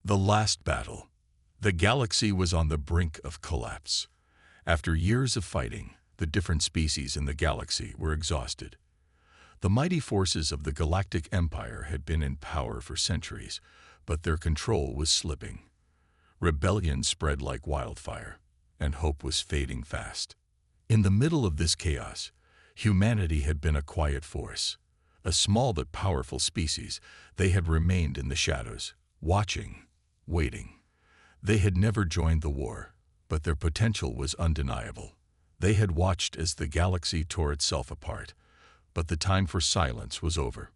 The last battle. The galaxy was on the brink of collapse. After years of fighting, the different species in the galaxy were exhausted. The mighty forces of the Galactic Empire had been in power for centuries, but their control was slipping. Rebellion spread like wildfire, and hope was fading fast. In the middle of this chaos, humanity had been a quiet force. A small but powerful species, they had remained in the shadows, watching, waiting. They had never joined the war, but their potential was undeniable. They had watched as the galaxy tore itself apart, but the time for silence was over.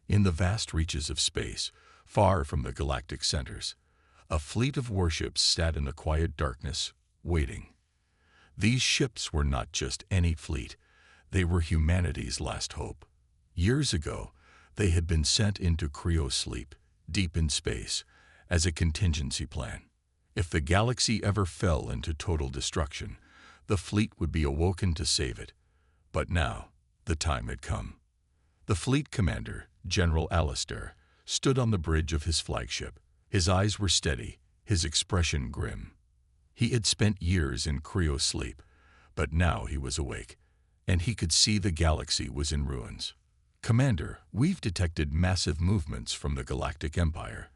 In the vast reaches of space, far from the galactic centers, a fleet of warships sat in the quiet darkness, waiting. These ships were not just any fleet, they were humanity's last hope. Years ago, they had been sent into cryosleep, deep in space, as a contingency plan. If the galaxy ever fell into total destruction, the fleet would be awoken to save it. But now, the time had come. The fleet commander, General Alistair, stood on the bridge of his flagship. His eyes were steady, his expression grim. He had spent years in cryosleep, but now he was awake, and he could see the galaxy was in ruins. "Commander, we've detected massive movements from the Galactic Empire."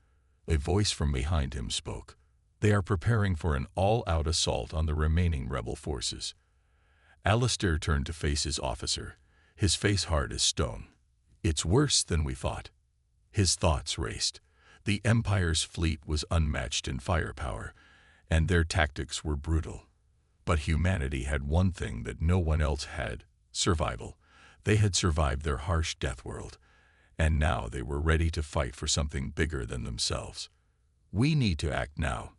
A voice from behind him spoke. "They are preparing for an all-out assault on the remaining rebel forces." Alistair turned to face his officer, his face hard as stone. "It's worse than we thought." His thoughts raced. The Empire's fleet was unmatched in firepower, and their tactics were brutal. But humanity had one thing that no one else had: survival. They had survived their harsh death world, and now they were ready to fight for something bigger than themselves. "We need to act now,"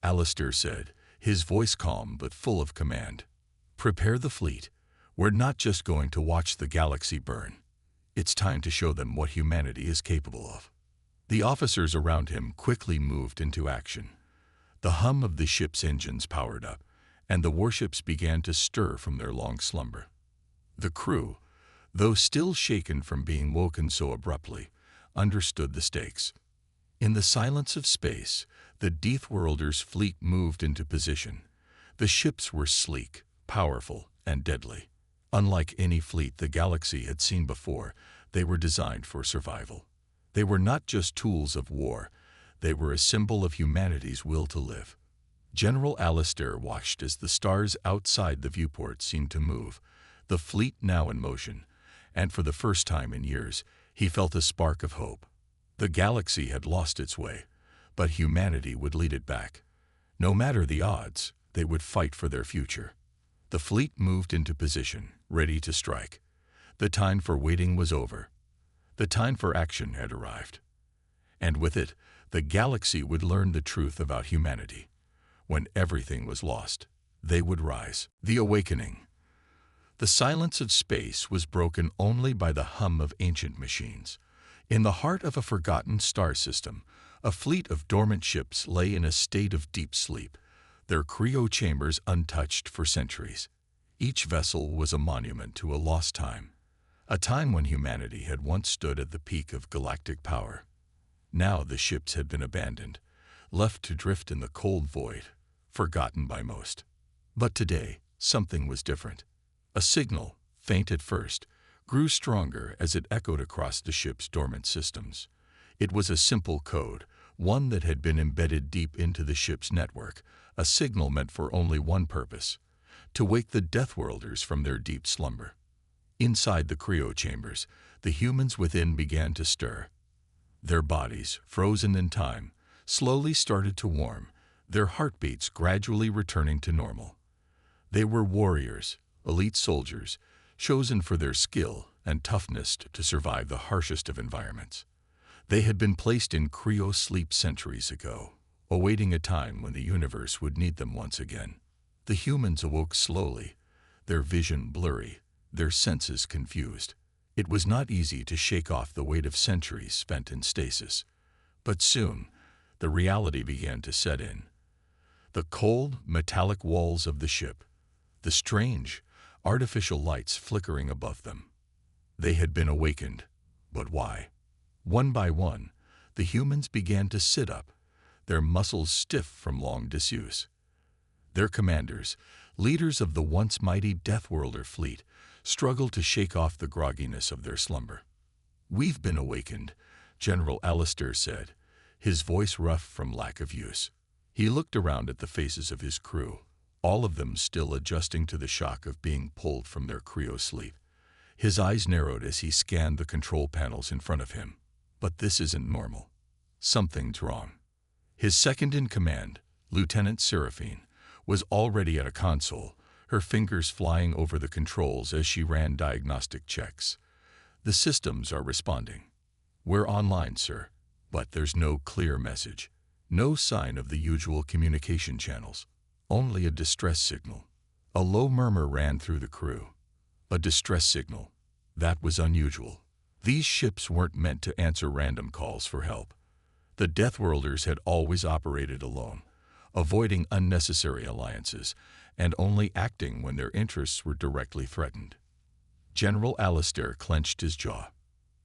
Alistair said, his voice calm but full of command. "Prepare the fleet. We're not just going to watch the galaxy burn. It's time to show them what humanity is capable of." The officers around him quickly moved into action. The hum of the ship's engines powered up, and the warships began to stir from their long slumber. The crew, though still shaken from being woken so abruptly, understood the stakes. In the silence of space, the Deathworlders' fleet moved into position. The ships were sleek, powerful, and deadly. Unlike any fleet the galaxy had seen before, they were designed for survival. They were not just tools of war, they were a symbol of humanity's will to live. General Alistair watched as the stars outside the viewport seemed to move, the fleet now in motion, and for the first time in years, he felt a spark of hope. The galaxy had lost its way, but humanity would lead it back. No matter the odds, they would fight for their future. The fleet moved into position, ready to strike. The time for waiting was over. The time for action had arrived. And with it, the galaxy would learn the truth about humanity. When everything was lost, they would rise. The awakening. The silence of space was broken only by the hum of ancient machines. In the heart of a forgotten star system, a fleet of dormant ships lay in a state of deep sleep, their cryo chambers untouched for centuries. Each vessel was a monument to a lost time, a time when humanity had once stood at the peak of galactic power. Now the ships had been abandoned, left to drift in the cold void, forgotten by most. But today, something was different. A signal, faint at first, grew stronger as it echoed across the ship's dormant systems. It was a simple code, one that had been embedded deep into the ship's network, a signal meant for only one purpose: to wake the Deathworlders from their deep slumber. Inside the cryo chambers, the humans within began to stir. Their bodies, frozen in time, slowly started to warm, their heartbeats gradually returning to normal. They were warriors, elite soldiers, chosen for their skill and toughness to survive the harshest of environments. They had been placed in cryo-sleep centuries ago, awaiting a time when the universe would need them once again. The humans awoke slowly, their vision blurry, their senses confused. It was not easy to shake off the weight of centuries spent in stasis. But soon, the reality began to set in. The cold, metallic walls of the ship, the strange, artificial lights flickering above them. They had been awakened, but why? One by one, the humans began to sit up, their muscles stiff from long disuse. Their commanders, leaders of the once mighty Deathworlder fleet, struggled to shake off the grogginess of their slumber. "We've been awakened," General Alistair said, his voice rough from lack of use. He looked around at the faces of his crew, all of them still adjusting to the shock of being pulled from their cryo-sleep. His eyes narrowed as he scanned the control panels in front of him. But this isn't normal. Something's wrong. His second-in-command, Lieutenant Seraphine, was already at a console, her fingers flying over the controls as she ran diagnostic checks. "The systems are responding. We're online, sir, but there's no clear message. No sign of the usual communication channels. Only a distress signal." A low murmur ran through the crew. A distress signal. That was unusual. These ships weren't meant to answer random calls for help. The Deathworlders had always operated alone, avoiding unnecessary alliances and only acting when their interests were directly threatened. General Alistair clenched his jaw.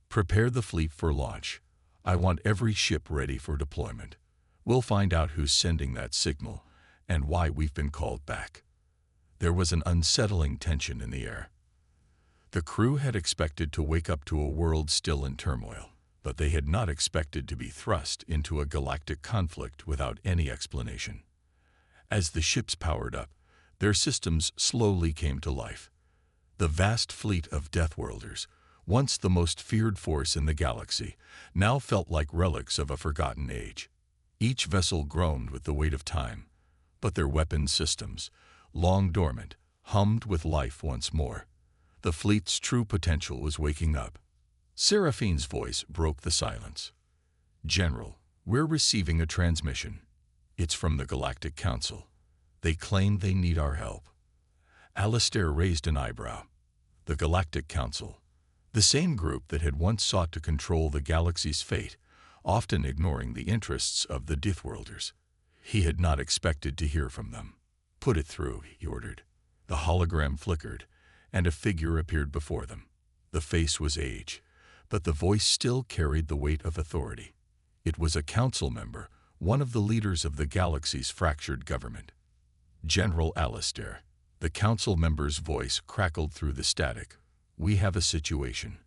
"Prepare the fleet for launch. I want every ship ready for deployment. We'll find out who's sending that signal and why we've been called back." There was an unsettling tension in the air. The crew had expected to wake up to a world still in turmoil, but they had not expected to be thrust into a galactic conflict without any explanation. As the ships powered up, their systems slowly came to life. The vast fleet of Deathworlders, once the most feared force in the galaxy, now felt like relics of a forgotten age. Each vessel groaned with the weight of time, but their weapon systems, long dormant, hummed with life once more. The fleet's true potential was waking up. Seraphine's voice broke the silence. "General, we're receiving a transmission. It's from the Galactic Council. They claim they need our help." Alistair raised an eyebrow. The Galactic Council, the same group that had once sought to control the galaxy's fate, often ignoring the interests of the Deathworlders. He had not expected to hear from them. "Put it through," he ordered. The hologram flickered, and a figure appeared before them. The face was age, but the voice still carried the weight of authority. It was a council member, one of the leaders of the galaxy's fractured government. "General Alistair." The council member's voice crackled through the static. "We have a situation.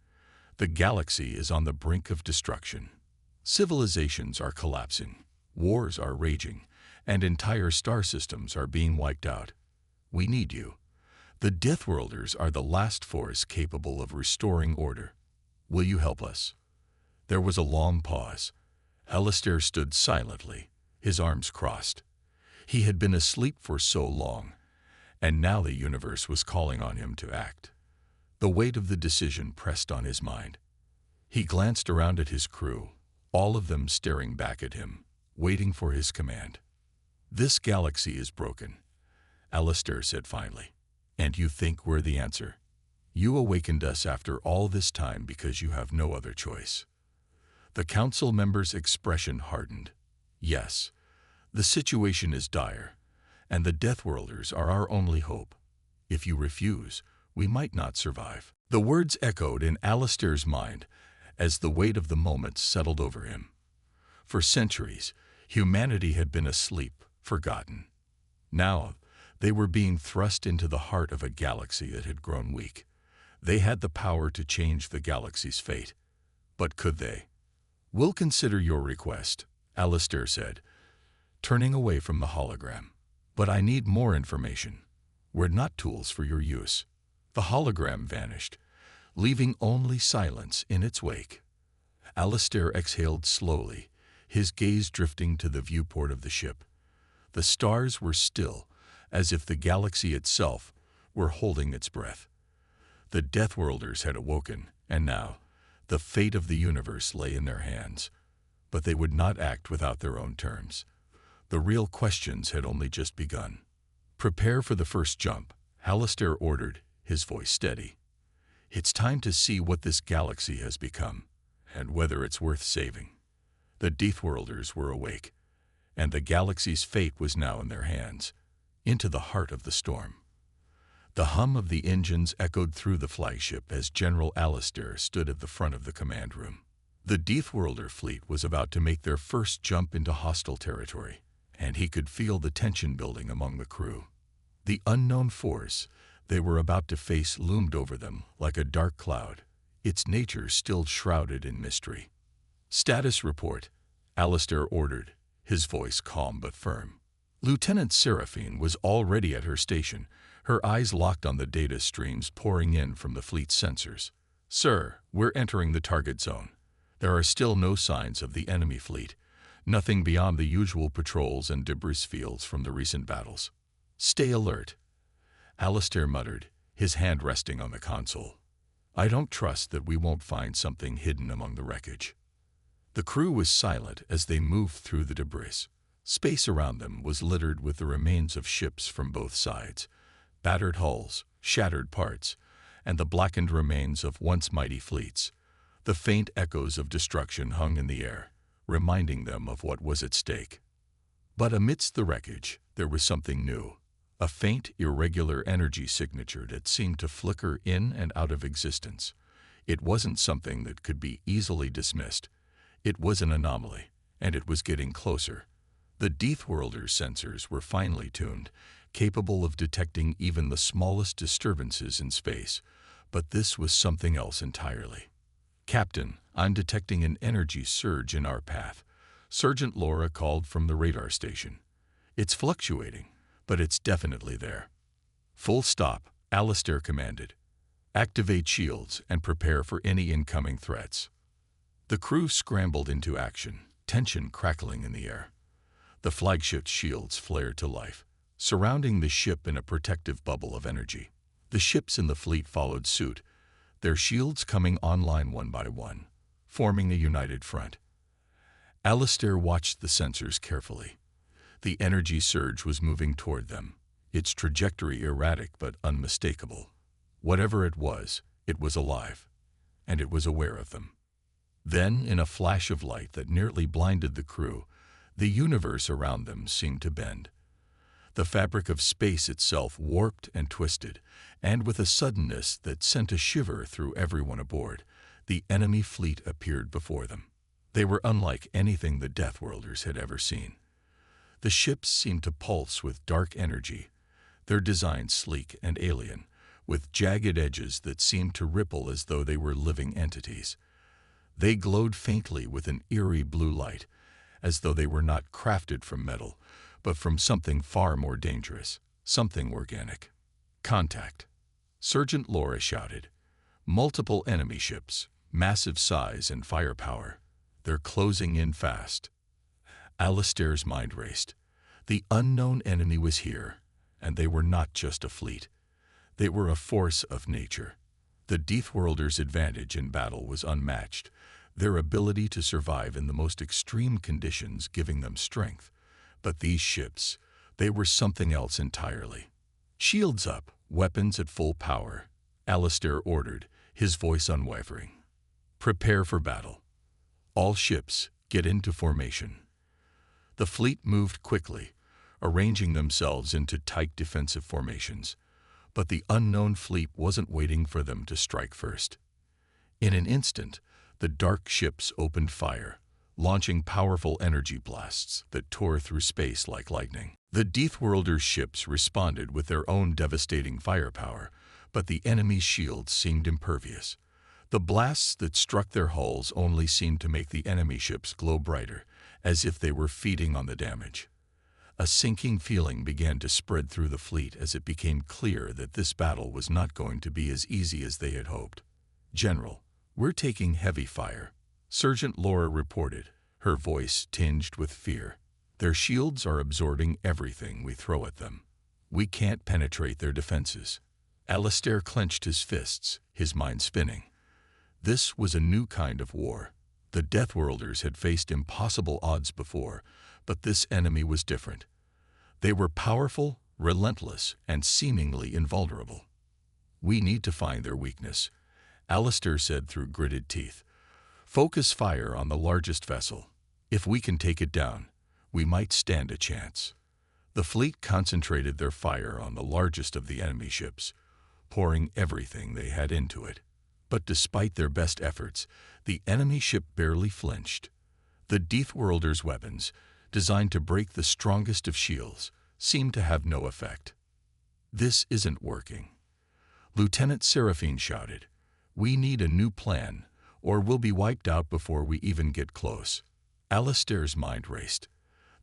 The galaxy is on the brink of destruction. Civilizations are collapsing, wars are raging, and entire star systems are being wiped out. We need you. The Deathworlders are the last force capable of restoring order. Will you help us?" There was a long pause. Alistair stood silently, his arms crossed. He had been asleep for so long, and now the universe was calling on him to act. The weight of the decision pressed on his mind. He glanced around at his crew, all of them staring back at him, waiting for his command. "This galaxy is broken," Alistair said finally. "And you think we're the answer? You awakened us after all this time because you have no other choice." The council member's expression hardened. "Yes, the situation is dire, and the Deathworlders are our only hope. If you refuse, we might not survive." The words echoed in Alistair's mind as the weight of the moment settled over him. For centuries, humanity had been asleep, forgotten. Now, they were being thrust into the heart of a galaxy that had grown weak. They had the power to change the galaxy's fate. But could they? "We'll consider your request," Alistair said, turning away from the hologram. "But I need more information. We're not tools for your use." The hologram vanished, leaving only silence in its wake. Alistair exhaled slowly, his gaze drifting to the viewport of the ship. The stars were still, as if the galaxy itself were holding its breath. The Deathworlders had awoken, and now the fate of the universe lay in their hands. But they would not act without their own terms. The real questions had only just begun. "Prepare for the first jump," Alistair ordered, his voice steady. "It's time to see what this galaxy has become, and whether it's worth saving." The Deathworlders were awake, and the galaxy's fate was now in their hands, into the heart of the storm. The hum of the engines echoed through the flagship as General Alistair stood at the front of the command room. The Deathworlder fleet was about to make their first jump into hostile territory, and he could feel the tension building among the crew. The unknown force they were about to face loomed over them like a dark cloud, its nature still shrouded in mystery. "Status report," Alistair ordered, his voice calm but firm. Lieutenant Seraphine was already at her station, her eyes locked on the data streams pouring in from the fleet's sensors. "Sir, we're entering the target zone. There are still no signs of the enemy fleet, nothing beyond the usual patrols and debris fields from the recent battles." "Stay alert," Alistair muttered, his hand resting on the console. "I don't trust that we won't find something hidden among the wreckage." The crew was silent as they moved through the debris. Space around them was littered with the remains of ships from both sides, battered hulls, shattered parts, and the blackened remains of once mighty fleets. The faint echoes of destruction hung in the air, reminding them of what was at stake. But amidst the wreckage, there was something new, a faint, irregular energy signature that seemed to flicker in and out of existence. It wasn't something that could be easily dismissed. It was an anomaly, and it was getting closer. The Deathworlders' sensors were finely tuned, capable of detecting even the smallest disturbances in space, but this was something else entirely. "Captain, I'm detecting an energy surge in our path," Sergeant Laura called from the radar station. "It's fluctuating, but it's definitely there." "Full stop," Alistair commanded. "Activate shields and prepare for any incoming threats." The crew scrambled into action, tension crackling in the air. The flagship's shields flared to life, surrounding the ship in a protective bubble of energy. The ships in the fleet followed suit, their shields coming online one by one, forming a united front. Alistair watched the sensors carefully. The energy surge was moving toward them, its trajectory erratic but unmistakable. Whatever it was alive, and it was aware of them. Then, in a flash of light that nearly blinded the crew, the universe around them seemed to bend. The fabric of space itself warped and twisted, and with a suddenness that sent a shiver through everyone aboard, the enemy fleet appeared before them. They were unlike anything the Deathworlders had ever seen. The ships seemed to pulse with dark energy, their design sleek and alien, with jagged edges that seemed to ripple as though they were living entities. They glowed faintly with an eerie blue light, as though they were not crafted from metal, but from something far more dangerous, something organic. "Contact," Sergeant Laura shouted. "Multiple enemy ships, massive size and firepower. They're closing in fast." Alistair's mind raced. The unknown enemy was here, and they were not just a fleet. They were a force of nature. The Deathworlders' advantage in battle was unmatched, their ability to survive in the most extreme conditions giving them strength. But these ships, they were something else entirely. "Shields up, weapons at full power," Alistair ordered, his voice unwavering. "Prepare for battle. All ships, get into formation." The fleet moved quickly, arranging themselves into tight defensive formations. But the unknown fleet wasn't waiting for them to strike first. In an instant, the dark ships opened fire, launching powerful energy blasts that tore through space like lightning. The Deathworlders' ships responded with their own devastating firepower, but the enemy's shields seemed impervious. The blasts that struck their hulls only seemed to make the enemy ships glow brighter, as if they were feeding on the damage. A sinking feeling began to spread through the fleet as it became clear that this battle was not going to be as easy as they had hoped. "General, we're taking heavy fire," Sergeant Laura reported, her voice tinged with fear. "Their shields are absorbing everything we throw at them. We can't penetrate their defenses." Alistair clenched his fists, his mind spinning. This was a new kind of war. The Deathworlders had faced impossible odds before, but this enemy was different. They were powerful, relentless, and seemingly invulnerable. "We need to find their weakness," Alistair said through gritted teeth. "Focus fire on the largest vessel. If we can take it down, we might stand a chance." The fleet concentrated their fire on the largest of the enemy ships, pouring everything they had into it. But despite their best efforts, the enemy ship barely flinched. The Deathworlders' weapons, designed to break the strongest of shields, seemed to have no effect. "This isn't working," Lieutenant Seraphine shouted. "We need a new plan, or we'll be wiped out before we even get close." Alistair's mind raced.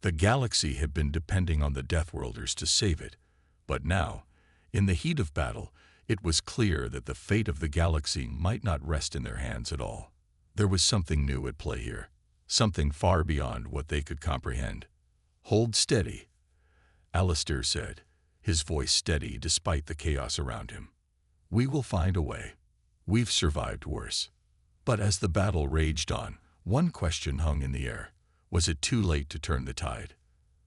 The galaxy had been depending on the Deathworlders to save it, but now, in the heat of battle, it was clear that the fate of the galaxy might not rest in their hands at all. There was something new at play here, something far beyond what they could comprehend. "Hold steady," Alistair said, his voice steady despite the chaos around him. "We will find a way. We've survived worse." But as the battle raged on, one question hung in the air. Was it too late to turn the tide?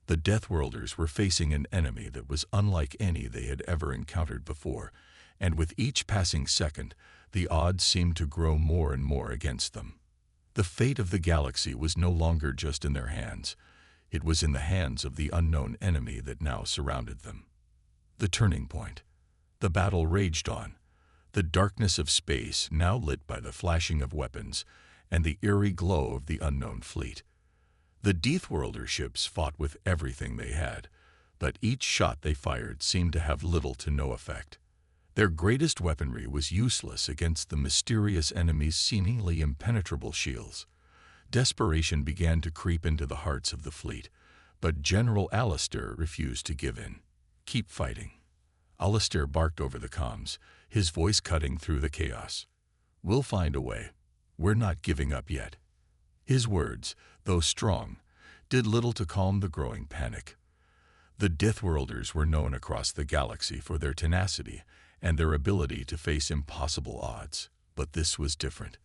The Deathworlders were facing an enemy that was unlike any they had ever encountered before, and with each passing second, the odds seemed to grow more and more against them. The fate of the galaxy was no longer just in their hands. It was in the hands of the unknown enemy that now surrounded them. The turning point. The battle raged on, the darkness of space now lit by the flashing of weapons and the eerie glow of the unknown fleet. The Deathworlder ships fought with everything they had, but each shot they fired seemed to have little to no effect. Their greatest weaponry was useless against the mysterious enemy's seemingly impenetrable shields. Desperation began to creep into the hearts of the fleet, but General Alistair refused to give in. "Keep fighting," Alistair barked over the comms, his voice cutting through the chaos. "We'll find a way. We're not giving up yet." His words, though strong, did little to calm the growing panic. The Deathworlders were known across the galaxy for their tenacity and their ability to face impossible odds, but this was different.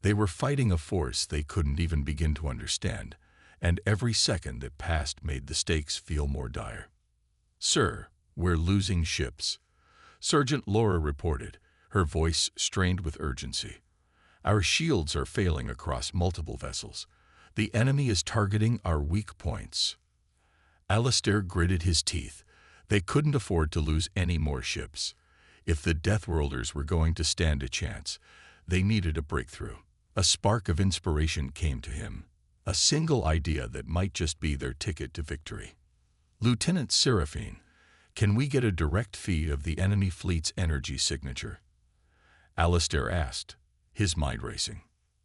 They were fighting a force they couldn't even begin to understand, and every second that passed made the stakes feel more dire. "Sir, we're losing ships," Sergeant Laura reported, her voice strained with urgency. "Our shields are failing across multiple vessels. The enemy is targeting our weak points." Alistair gritted his teeth. They couldn't afford to lose any more ships. If the Deathworlders were going to stand a chance, they needed a breakthrough. A spark of inspiration came to him, a single idea that might just be their ticket to victory. "Lieutenant Seraphine, can we get a direct feed of the enemy fleet's energy signature?" Alistair asked, his mind racing.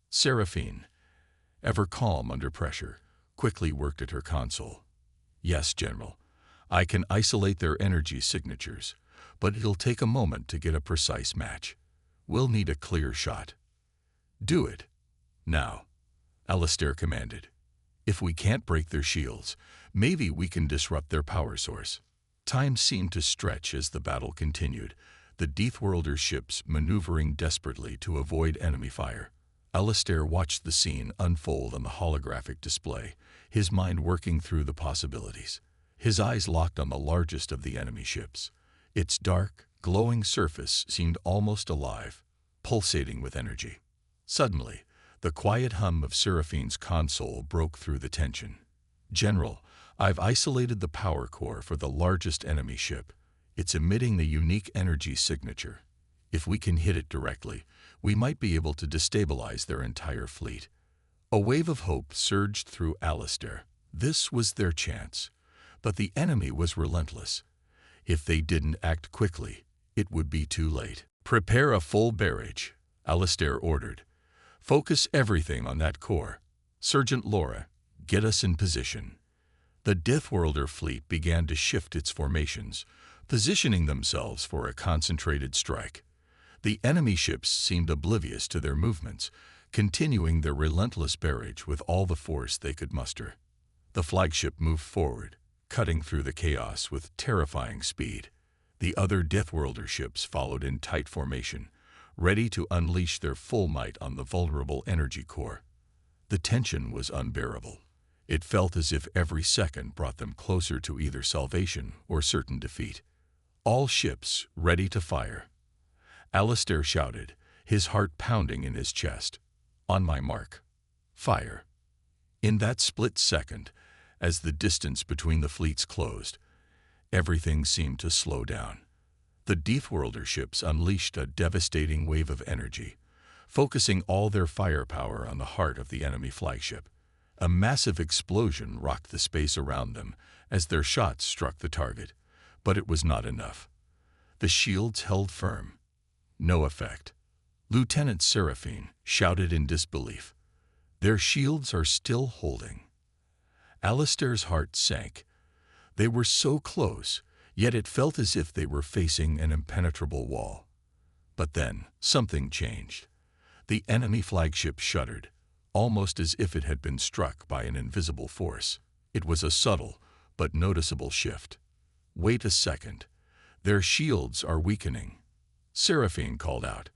Seraphine, ever calm under pressure, quickly worked at her console. "Yes, General. I can isolate their energy signatures, but it'll take a moment to get a precise match. We'll need a clear shot." "Do it. Now," Alistair commanded. "If we can't break their shields, maybe we can disrupt their power source." Time seemed to stretch as the battle continued, the Deathworlder ships maneuvering desperately to avoid enemy fire. Alistair watched the scene unfold on the holographic display, his mind working through the possibilities. His eyes locked on the largest of the enemy ships. Its dark, glowing surface seemed almost alive, pulsating with energy. Suddenly, the quiet hum of Seraphine's console broke through the tension. "General, I've isolated the power core for the largest enemy ship. It's emitting the unique energy signature. If we can hit it directly, we might be able to destabilize their entire fleet." A wave of hope surged through Alistair. This was their chance. But the enemy was relentless. If they didn't act quickly, it would be too late. "Prepare a full barrage," Alistair ordered. "Focus everything on that core. Sergeant Laura, get us in position." The Deathworlder fleet began to shift its formations, positioning themselves for a concentrated strike. The enemy ships seemed oblivious to their movements, continuing their relentless barrage with all the force they could muster. The flagship moved forward, cutting through the chaos with terrifying speed. The other Deathworlder ships followed in tight formation, ready to unleash their full might on the vulnerable energy core. The tension was unbearable. It felt as if every second brought them closer to either salvation or certain defeat. "All ships ready to fire," Alistair shouted, his heart pounding in his chest. "On my mark. Fire." In that split second, as the distance between the fleets closed, everything seemed to slow down. The Deathworlder ships unleashed a devastating wave of energy, focusing all their firepower on the heart of the enemy flagship. A massive explosion rocked the space around them as their shots struck the target, but it was not enough. The shields held firm. No effect. Lieutenant Seraphine shouted in disbelief. Their shields are still holding. Alistair's heart sank. They were so close, yet it felt as if they were facing an impenetrable wall. But then, something changed. The enemy flagship shuddered, almost as if it had been struck by an invisible force. It was a subtle, but noticeable shift. Wait a second. Their shields are weakening. Seraphine called out.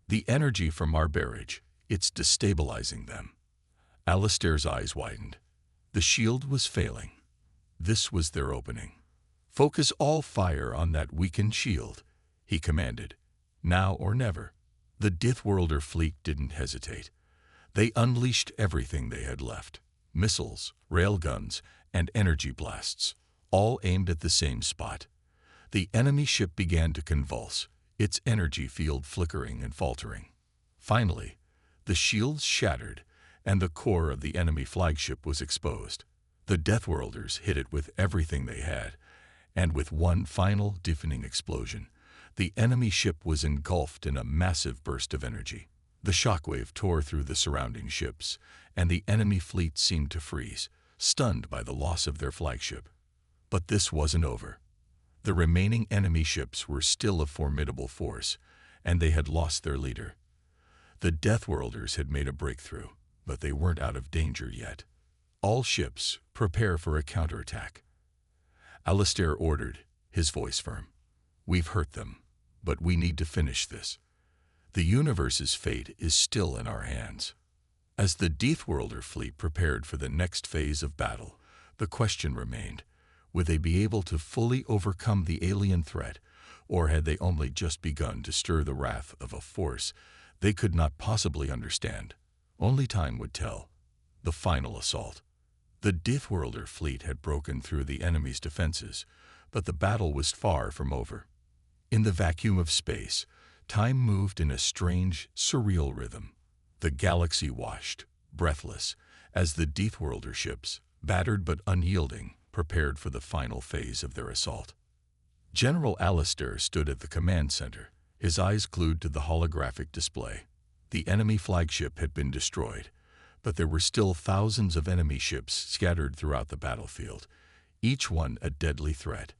The energy from our barrage, it's destabilizing them. Alistair's eyes widened. The shield was failing. This was their opening. Focus all fire on that weakened shield, he commanded. Now or never. The Deathworlder fleet didn't hesitate. They unleashed everything they had left. Missiles, railguns, and energy blasts, all aimed at the same spot. The enemy ship began to convulse, its energy field flickering and faltering. Finally, the shields shattered, and the core of the enemy flagship was exposed. The Deathworlders hit it with everything they had, and with one final deafening explosion, the enemy ship was engulfed in a massive burst of energy. The shockwave tore through the surrounding ships, and the enemy fleet seemed to freeze, stunned by the loss of their flagship. But this wasn't over. The remaining enemy ships were still a formidable force, and they had lost their leader. The Deathworlders had made a breakthrough, but they weren't out of danger yet. All ships, prepare for a counterattack. Alistair ordered, his voice firm. We've hurt them, but we need to finish this. The universe's fate is still in our hands. As the Deathworlder fleet prepared for the next phase of battle, the question remained, would they be able to fully overcome the alien threat, or had they only just begun to stir the wrath of a force they could not possibly understand? Only time would tell. The final assault. The Deathworlder fleet had broken through the enemy's defenses, but the battle was far from over. In the vacuum of space, time moved in a strange, surreal rhythm. The galaxy watched, breathless, as the Deathworlder ships, battered but unyielding, prepared for the final phase of their assault. General Alistair stood at the command center, his eyes glued to the holographic display. The enemy flagship had been destroyed, but there were still thousands of enemy ships scattered throughout the battlefield, each one a deadly threat.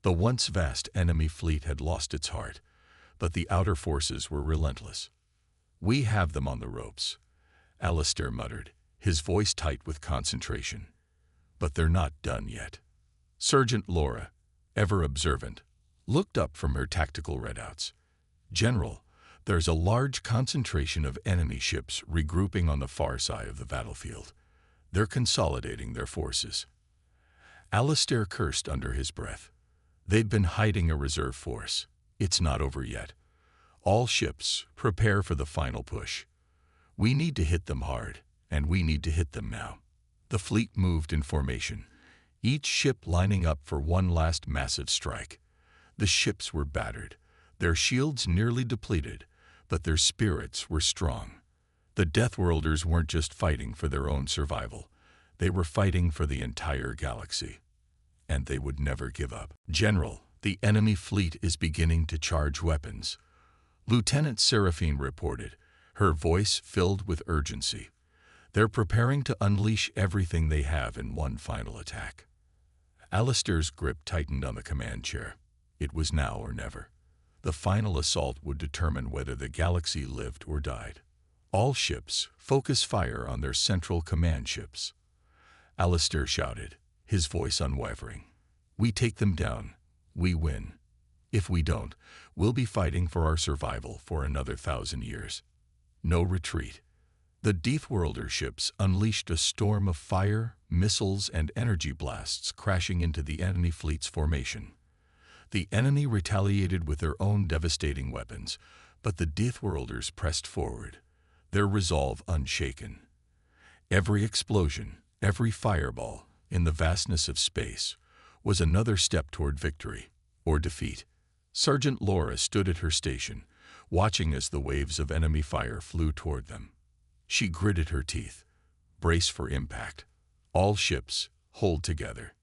The once vast enemy fleet had lost its heart, but the outer forces were relentless. We have them on the ropes, Alistair muttered, his voice tight with concentration. But they're not done yet. Sergeant Laura, ever observant, looked up from her tactical readouts. General, there's a large concentration of enemy ships regrouping on the far side of the battlefield. They're consolidating their forces. Alistair cursed under his breath. They'd been hiding a reserve force. It's not over yet. All ships, prepare for the final push. We need to hit them hard, and we need to hit them now. The fleet moved in formation, each ship lining up for one last massive strike. The ships were battered, their shields nearly depleted, but their spirits were strong. The Deathworlders weren't just fighting for their own survival. They were fighting for the entire galaxy. And they would never give up. General, the enemy fleet is beginning to charge weapons. Lieutenant Seraphine reported, her voice filled with urgency. They're preparing to unleash everything they have in one final attack. Alistair's grip tightened on the command chair. It was now or never. The final assault would determine whether the galaxy lived or died. All ships, focus fire on their central command ships. Alistair shouted, his voice unwavering. We take them down. We win. If we don't, we'll be fighting for our survival for another 1,000 years. No retreat. The Deathworlder ships unleashed a storm of fire, missiles, and energy blasts crashing into the enemy fleet's formation. The enemy retaliated with their own devastating weapons, but the Deathworlders pressed forward, their resolve unshaken. Every explosion, every fireball, in the vastness of space, was another step toward victory or defeat. Sergeant Laura stood at her station, watching as the waves of enemy fire flew toward them. She gritted her teeth. Brace for impact. All ships, hold together.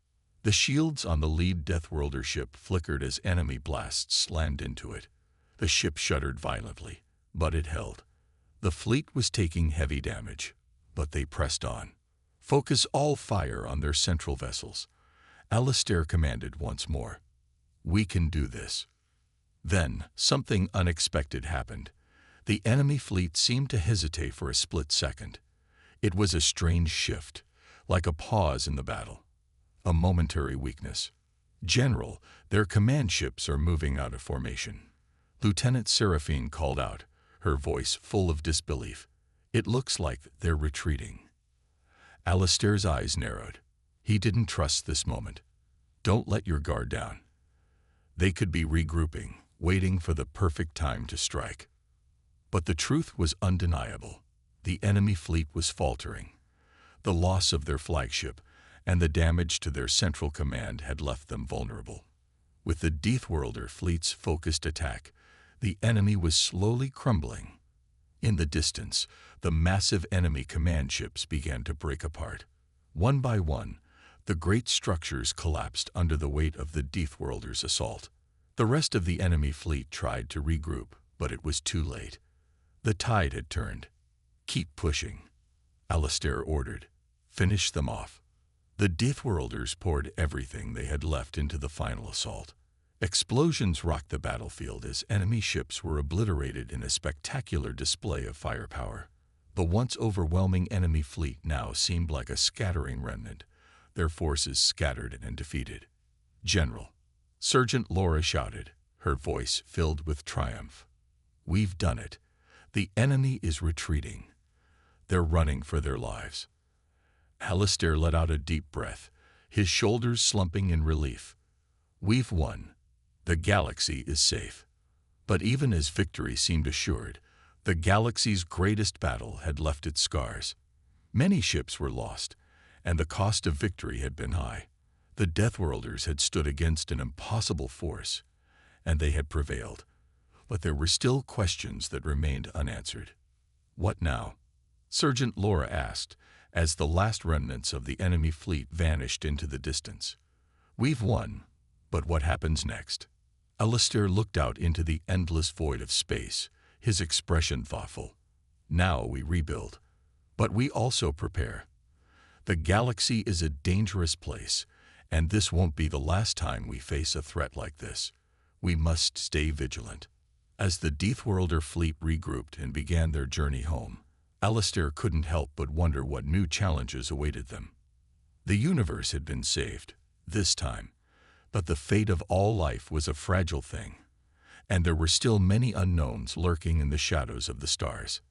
The shields on the lead Deathworlder ship flickered as enemy blasts slammed into it. The ship shuddered violently, but it held. The fleet was taking heavy damage, but they pressed on. Focus all fire on their central vessels. Alistair commanded once more. We can do this. Then, something unexpected happened. The enemy fleet seemed to hesitate for a split second. It was a strange shift, like a pause in the battle. A momentary weakness. General, their command ships are moving out of formation. Lieutenant Seraphine called out, her voice full of disbelief. It looks like they're retreating. Alistair's eyes narrowed. He didn't trust this moment. Don't let your guard down. They could be regrouping, waiting for the perfect time to strike. But the truth was undeniable. The enemy fleet was faltering. The loss of their flagship and the damage to their central command had left them vulnerable. With the Deathworlder fleet's focused attack, the enemy was slowly crumbling. In the distance, the massive enemy command ships began to break apart. One by one, the great structures collapsed under the weight of the Deathworlder's assault. The rest of the enemy fleet tried to regroup, but it was too late. The tide had turned. Keep pushing, Alistair ordered. Finish them off. The Deathworlders poured everything they had left into the final assault. Explosions rocked the battlefield as enemy ships were obliterated in a spectacular display of firepower. The once overwhelming enemy fleet now seemed like a scattering remnant, their forces scattered and defeated. General, Sergeant Laura shouted, her voice filled with triumph. We've done it. The enemy is retreating. They're running for their lives. Alistair let out a deep breath, his shoulders slumping in relief. We've won. The galaxy is safe. But even as victory seemed assured, the galaxy's greatest battle had left its scars. Many ships were lost, and the cost of victory had been high. The Deathworlders had stood against an impossible force, and they had prevailed. But there were still questions that remained unanswered. What now? Sergeant Laura asked, as the last remnants of the enemy fleet vanished into the distance. We've won, but what happens next? Alistair looked out into the endless void of space, his expression thoughtful. Now we rebuild, but we also prepare. The galaxy is a dangerous place, and this won't be the last time we face a threat like this. We must stay vigilant. As the Deathworlder fleet regrouped and began their journey home, Alistair couldn't help but wonder what new challenges awaited them. The universe had been saved, this time, but the fate of all life was a fragile thing, and there were still many unknowns lurking in the shadows of the stars.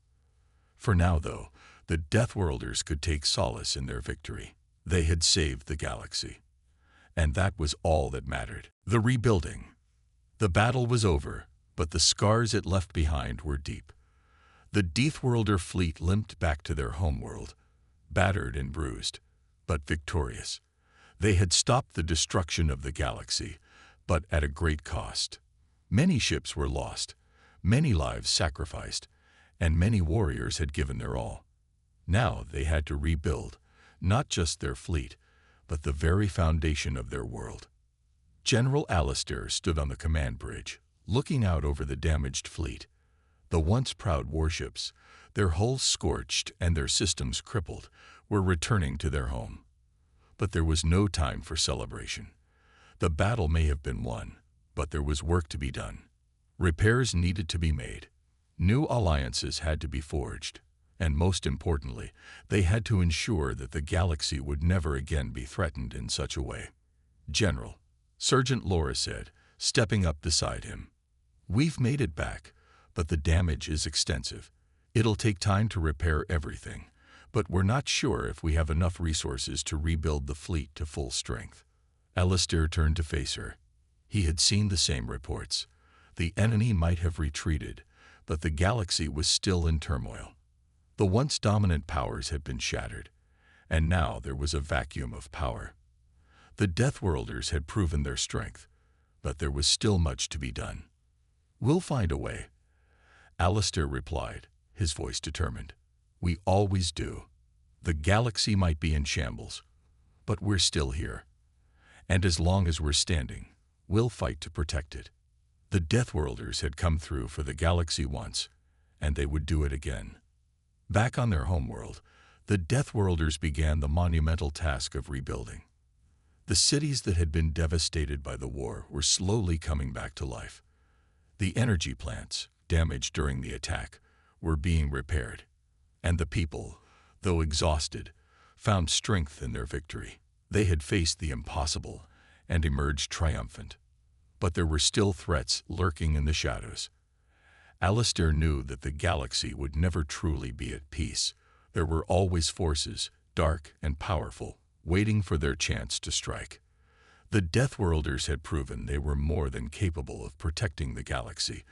For now, though, the Deathworlders could take solace in their victory. They had saved the galaxy, and that was all that mattered. The rebuilding. The battle was over, but the scars it left behind were deep. The Deathworlder fleet limped back to their homeworld, battered and bruised, but victorious. They had stopped the destruction of the galaxy, but at a great cost. Many ships were lost, many lives sacrificed, and many warriors had given their all. Now they had to rebuild, not just their fleet, but the very foundation of their world. General Alistair stood on the command bridge, looking out over the damaged fleet. The once proud warships, their hulls scorched and their systems crippled, were returning to their home. But there was no time for celebration. The battle may have been won, but there was work to be done. Repairs needed to be made. New alliances had to be forged, and most importantly, they had to ensure that the galaxy would never again be threatened in such a way. General, Sergeant Laura said, stepping up beside him. We've made it back, but the damage is extensive. It'll take time to repair everything, but we're not sure if we have enough resources to rebuild the fleet to full strength. Alistair turned to face her. He had seen the same reports. The enemy might have retreated, but the galaxy was still in turmoil. The once dominant powers had been shattered, and now there was a vacuum of power. The Deathworlders had proven their strength, but there was still much to be done. "We'll find a way," Alistair replied, his voice determined. "We always do. The galaxy might be in shambles, but we're still here. And as long as we're standing, we'll fight to protect it." The Deathworlders had come through for the galaxy once, and they would do it again. Back on their homeworld, the Deathworlders began the monumental task of rebuilding. The cities that had been devastated by the war were slowly coming back to life. The energy plants, damaged during the attack, were being repaired, and the people, though exhausted, found strength in their victory. They had faced the impossible and emerged triumphant. But there were still threats lurking in the shadows. Alistair knew that the galaxy would never truly be at peace. There were always forces, dark and powerful, waiting for their chance to strike. The Deathworlders had proven they were more than capable of protecting the galaxy,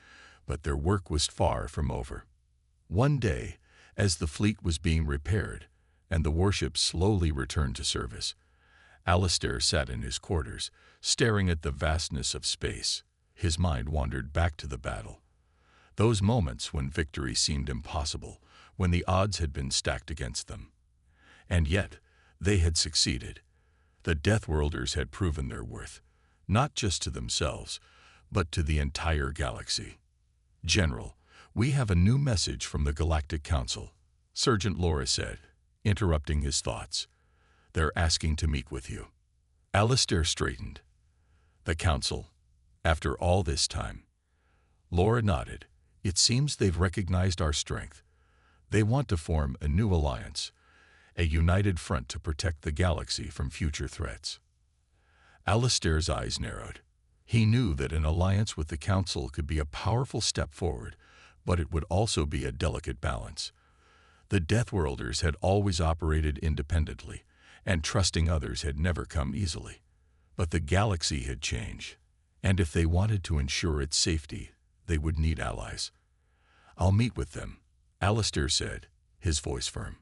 but their work was far from over. One day, as the fleet was being repaired and the warships slowly returned to service, Alistair sat in his quarters, staring at the vastness of space. His mind wandered back to the battle. Those moments when victory seemed impossible, when the odds had been stacked against them. And yet, they had succeeded. The Deathworlders had proven their worth, not just to themselves, but to the entire galaxy. "General, we have a new message from the Galactic Council," Sergeant Laura said, interrupting his thoughts. "They're asking to meet with you." Alistair straightened. "The Council? After all this time?" Laura nodded. "It seems they've recognized our strength. They want to form a new alliance, a united front to protect the galaxy from future threats." Alistair's eyes narrowed. He knew that an alliance with the Council could be a powerful step forward, but it would also be a delicate balance. The Deathworlders had always operated independently, and trusting others had never come easily. But the galaxy had changed, and if they wanted to ensure its safety, they would need allies. "I'll meet with them," Alistair said, his voice firm.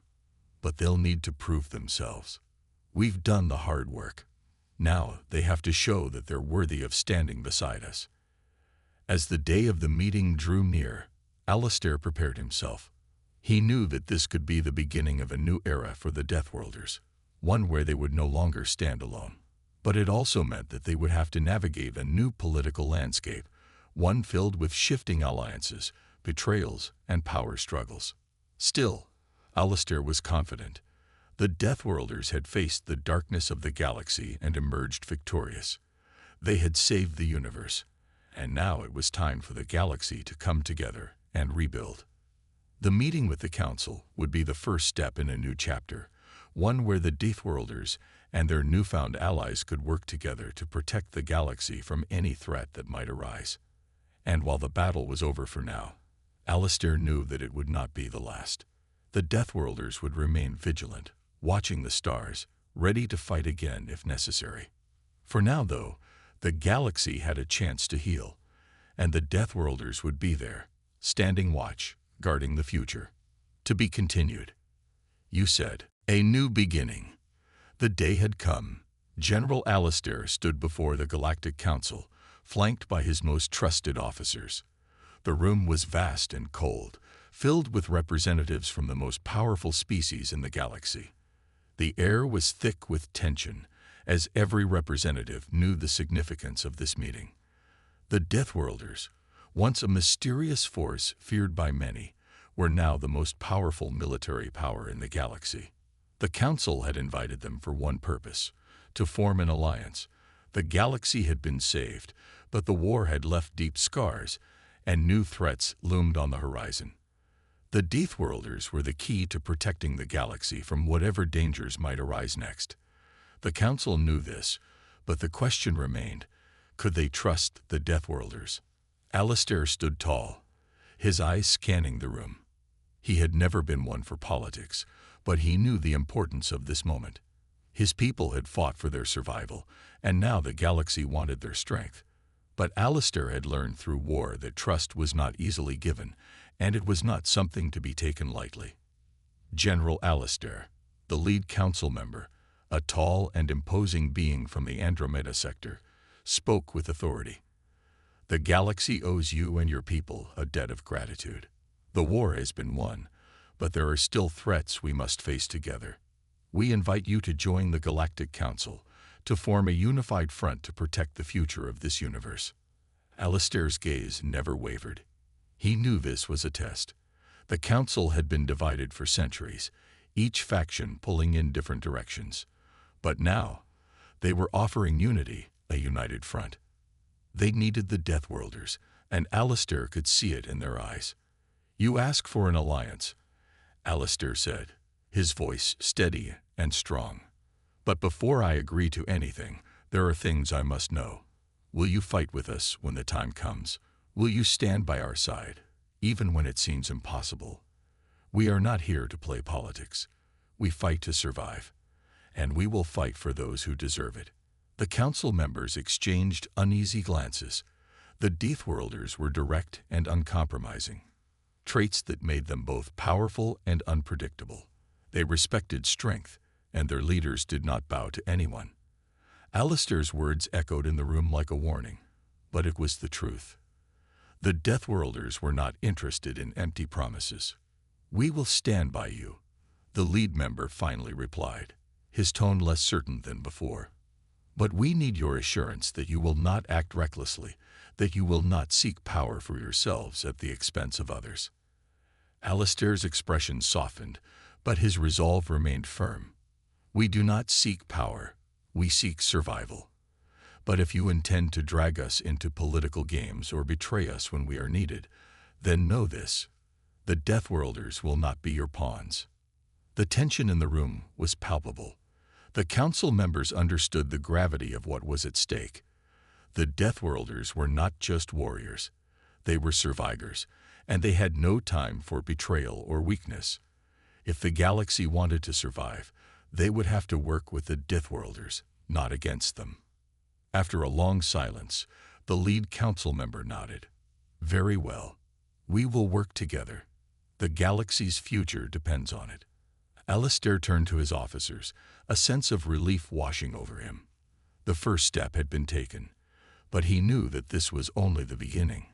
"But they'll need to prove themselves. We've done the hard work. Now they have to show that they're worthy of standing beside us." As the day of the meeting drew near, Alistair prepared himself. He knew that this could be the beginning of a new era for the Deathworlders, one where they would no longer stand alone. But it also meant that they would have to navigate a new political landscape, one filled with shifting alliances, betrayals, and power struggles. Still, Alistair was confident. The Deathworlders had faced the darkness of the galaxy and emerged victorious. They had saved the universe, and now it was time for the galaxy to come together and rebuild. The meeting with the Council would be the first step in a new chapter, one where the Deathworlders and their newfound allies could work together to protect the galaxy from any threat that might arise. And while the battle was over for now, Alistair knew that it would not be the last. The Deathworlders would remain vigilant, watching the stars, ready to fight again if necessary. For now, though, the galaxy had a chance to heal, and the Deathworlders would be there, standing watch, guarding the future. To be continued. You said, a new beginning. The day had come. General Alistair stood before the Galactic Council, flanked by his most trusted officers. The room was vast and cold, filled with representatives from the most powerful species in the galaxy. The air was thick with tension, as every representative knew the significance of this meeting. The Deathworlders, once a mysterious force feared by many, were now the most powerful military power in the galaxy. The Council had invited them for one purpose, to form an alliance. The galaxy had been saved, but the war had left deep scars, and new threats loomed on the horizon. The Deathworlders were the key to protecting the galaxy from whatever dangers might arise next. The Council knew this, but the question remained, could they trust the Deathworlders? Alistair stood tall, his eyes scanning the room. He had never been one for politics, but he knew the importance of this moment. His people had fought for their survival, and now the galaxy wanted their strength. But Alistair had learned through war that trust was not easily given, and it was not something to be taken lightly. General Alistair, the lead council member, a tall and imposing being from the Andromeda sector, spoke with authority. The galaxy owes you and your people a debt of gratitude. The war has been won, but there are still threats we must face together. We invite you to join the Galactic Council, to form a unified front to protect the future of this universe. Alistair's gaze never wavered. He knew this was a test. The Council had been divided for centuries, each faction pulling in different directions. But now, they were offering unity, a united front. They needed the Deathworlders, and Alistair could see it in their eyes. "You ask for an alliance," Alistair said, his voice steady and strong. "But before I agree to anything, there are things I must know. Will you fight with us when the time comes? Will you stand by our side, even when it seems impossible? We are not here to play politics. We fight to survive, and we will fight for those who deserve it." The council members exchanged uneasy glances. The Deathworlders were direct and uncompromising, traits that made them both powerful and unpredictable. They respected strength, and their leaders did not bow to anyone. Alistair's words echoed in the room like a warning, but it was the truth. The Deathworlders were not interested in empty promises. "We will stand by you," the lead member finally replied, his tone less certain than before. "But we need your assurance that you will not act recklessly, that you will not seek power for yourselves at the expense of others." Alistair's expression softened, but his resolve remained firm. "We do not seek power, we seek survival. But if you intend to drag us into political games or betray us when we are needed, then know this: the Deathworlders will not be your pawns." The tension in the room was palpable. The council members understood the gravity of what was at stake. The Deathworlders were not just warriors. They were survivors, and they had no time for betrayal or weakness. If the galaxy wanted to survive, they would have to work with the Deathworlders, not against them. After a long silence, the lead council member nodded. "Very well. We will work together. The galaxy's future depends on it." Alistair turned to his officers, a sense of relief washing over him. The first step had been taken, but he knew that this was only the beginning.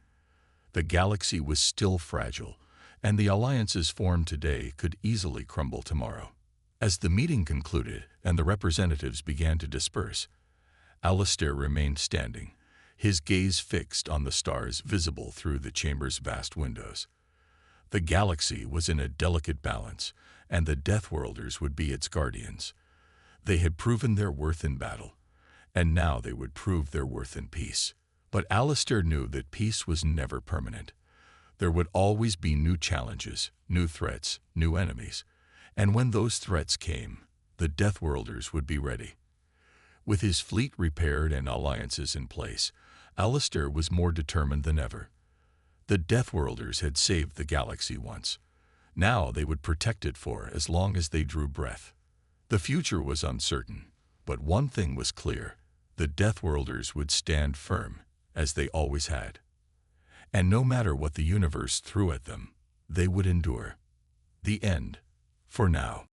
The galaxy was still fragile, and the alliances formed today could easily crumble tomorrow. As the meeting concluded and the representatives began to disperse, Alistair remained standing, his gaze fixed on the stars visible through the chamber's vast windows. The galaxy was in a delicate balance, and the Deathworlders would be its guardians. They had proven their worth in battle, and now they would prove their worth in peace. But Alistair knew that peace was never permanent. There would always be new challenges, new threats, new enemies. And when those threats came, the Deathworlders would be ready. With his fleet repaired and alliances in place, Alistair was more determined than ever. The Deathworlders had saved the galaxy once. Now they would protect it for as long as they drew breath. The future was uncertain, but one thing was clear: the Deathworlders would stand firm, as they always had. And no matter what the universe threw at them, they would endure. The end, for now.